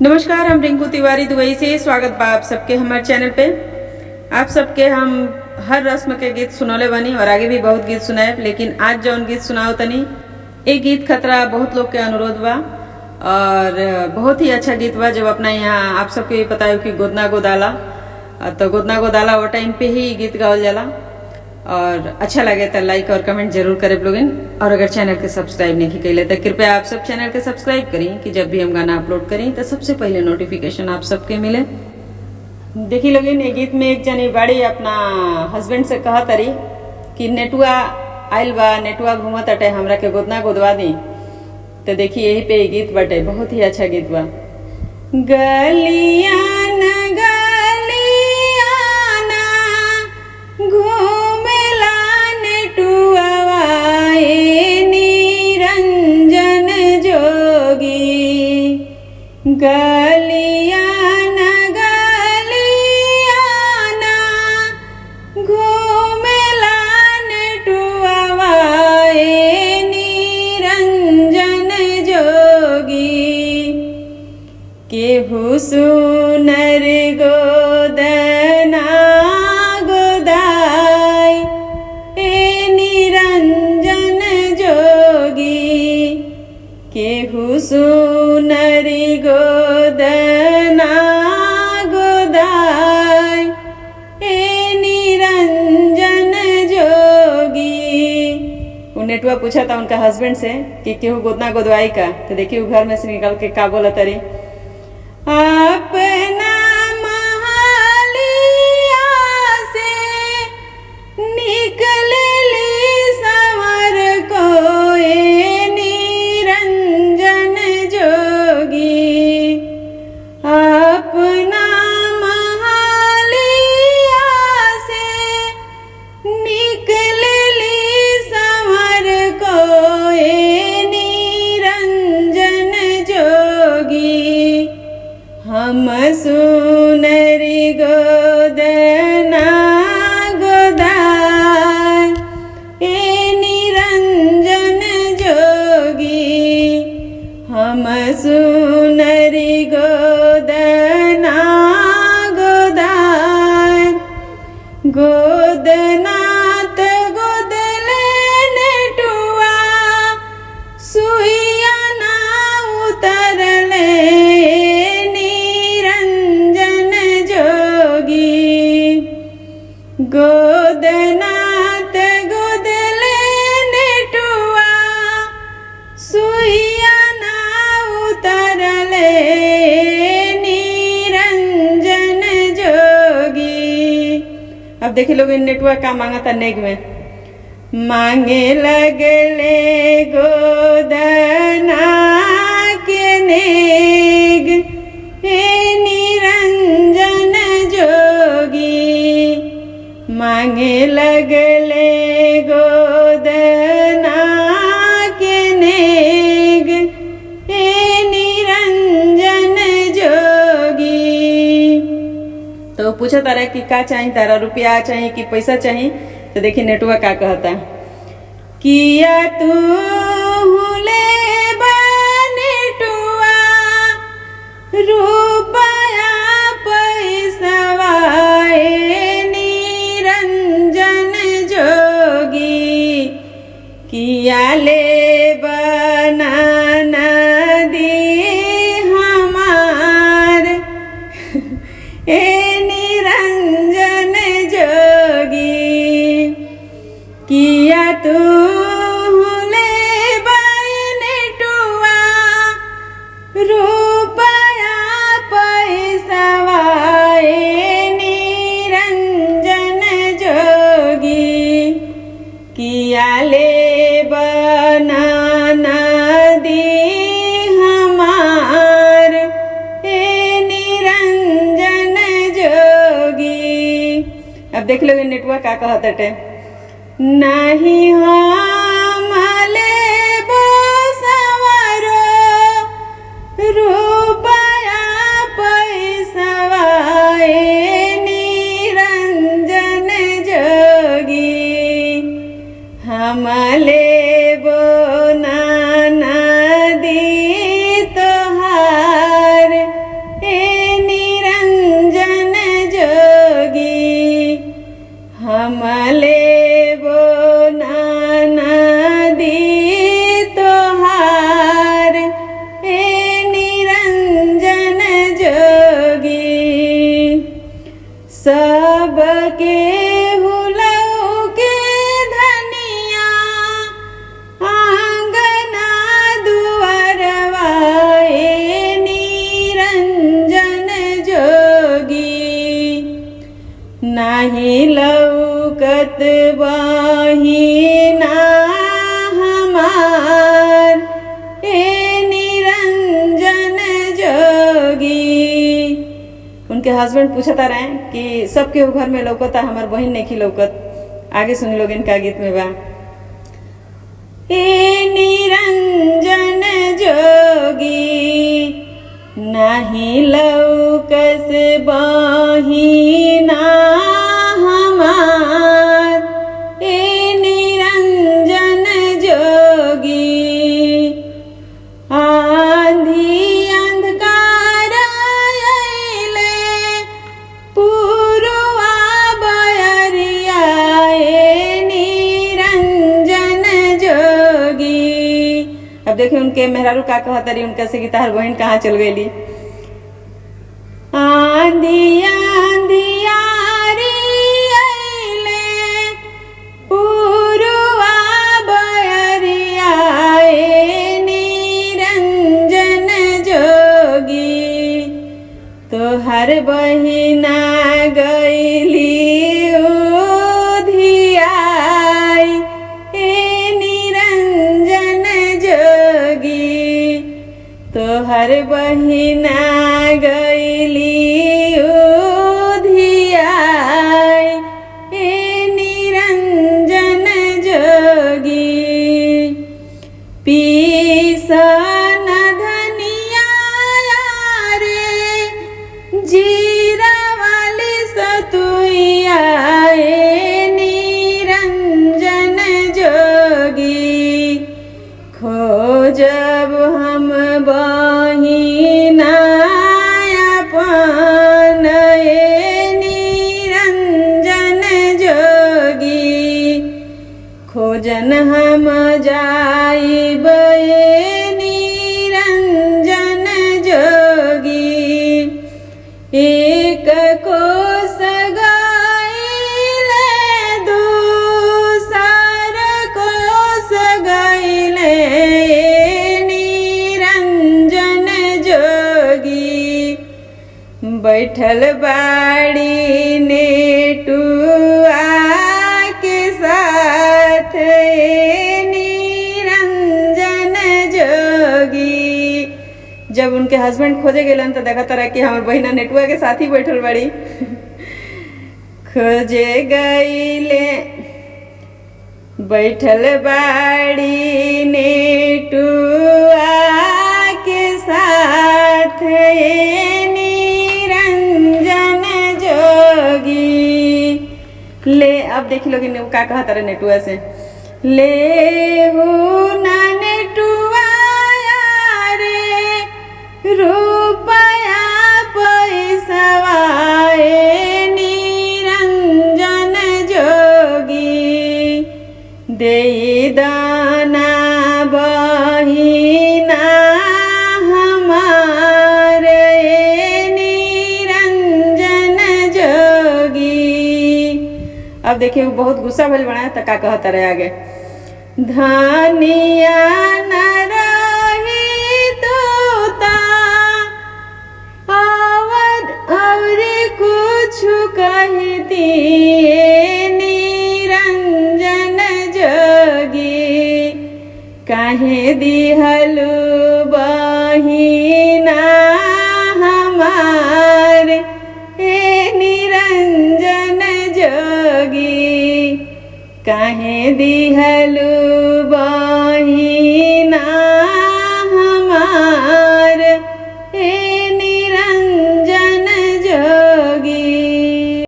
नमस्कार, हम रिंकू तिवारी दुबई से स्वागत बा आप सबके हमारे चैनल पे। आप सबके हम हर रस्म के गीत सुनौले बनी और आगे भी बहुत गीत सुनाए, लेकिन आज जौन गीत सुनाओ तनी एक गीत खतरा बहुत लोग के अनुरोध बा और बहुत ही अच्छा गीत बा। जब अपना यहाँ आप सबके पता है कि गोदना गोदाला, तो गोदना गोदाला वो टाइम पे ही गीत गावल जाला और अच्छा लगे तो लाइक और कमेंट जरूर करे लोगिन। और अगर चैनल के सब्सक्राइब नहीं कैले तो कृपया आप सब चैनल के सब्सक्राइब करें कि जब भी हम गाना अपलोड करें तो सबसे पहले नोटिफिकेशन आप सबके मिले। देखी लोगिन, ये गीत में एक जनी बाड़ी अपना हस्बैंड से कहा तरी कि नेटुआ आइल बा, नेटुआ घूमत अटे, हमरा के गोदना गोदवा दी। तो देखी यही पे ये गीत बटे, बहुत ही अच्छा गीत बा। गलियां न गलियाना घूमेला नेटुआ निरंजन जोगी। गलियां न गलियाना घूमेला नेटुआ निरंजन जोगी। केहू सुनर गोदना गोदाई निरंजन जोगी। केहू सुनर गोदना गोदाई निरंजन जोगी। वो नेटुआ पूछा था उनका हस्बैंड से कि केहू गोदना गोदवाई का। तो देखिए वो घर में से निकल के का बोला तरी, अपना महलिया से निकलली संवर को निरंजन जोगी। अपना महलिया से निकलली संवर को निरंजन जोगी। हम सुनरी गोदना गोदाई निरंजन जोगी। हम सुनरी गोदना गोदाई। गोदनाथ गोदले नेटुआ सुइया ना उतरले निरंजन जोगी। गोदनाथ गोदले नेटुआ सुइया ना उतरले निरंजन जोगी। अब देखे लोग इन नेटुआ का मांगा था नेग में, मांगे लगले गोदना के नेग हे निरंजन जोगी। मांगे लगले गोदना के नेग हे निरंजन जोगी। तो पूछा तारा कि का चाहिए, तारा रुपया चाहिए कि पैसा चाहिए। तो देखिए नेटुआ का कहता, किया तू ले नेटुआ रुपया पैसवा निरंजन जोगी। किया ले बनाना दी हमार ए निरंजन जोगी। किया तू ले नेटुआ रुपया पैसवा निरंजन जोगी। किया ले बनाना दी हमार ए निरंजन जोगी। अब देख लो नेटुआ का कहते, नहीं हम लेबो सवरो रुपया पैसवा निरंजन जोगी। हम लेबो ना दी तोहार नाही लौकत बहिना हमार ए निरंजन जोगी। उनके हस्बैंड पूछता रहे कि सबके घर में लौकता, हमार बहन नहीं की लौकत। आगे सुन लोग इनका गीत में बा ए निरंजन जोगी नाही लौकस बहिना हमार ए निरंजन जोगी। आंधी अंधकार अइले पुरुआ बयरिया ए निरंजन जोगी। अब देखिए उनके मेहरारू का कहतरी उनका से गिटार बहन कहाँ चल गई। आंधिया अंधियारी अइले पुरुआ बयरिया ए निरंजन जोगी। तोहर बहिना गइली उधियाई ए निरंजन जोगी। तोहर बहिना गइली उधियाई ए निरंजन जोगी। पीसन धनिया रे जीरा वाली सतुइया ए निरंजन जोगी। खोजब हम बहिना अपन ए निरंजन जोगी। खोजन हम जाइब ए निरंजन जोगी। एक कोस गइले दूसर कोस गइले ए निरंजन जोगी। बैठल बाड़ी नेटुआ के साथ ए निरंजन जोगी। जब उनके हस्बैंड खोजे गेलन तो देखा तरह कि हमार बहिना नेटुआ के साथ ही बैठल बड़ी। खोजे गईले बैठल बाड़ी नेटुआ के साथ ए निरंजन जोगी। ले अब देख लोग का कहा तारे नेटुआ से ले हो ना नेटुआ रे रुपया पैसवा ए निरंजन जोगी। दे दाना बहिना हमार ए निरंजन जोगी। अब देखिए वो बहुत गुस्सा भइल बना तो का कहता रहे आगे। धनिया न रही तोता और कुछ कहती ए निरंजन जोगी। काहे दिहलु बहिना हमार ए निरंजन जोगी। काहे दिहलु बहिना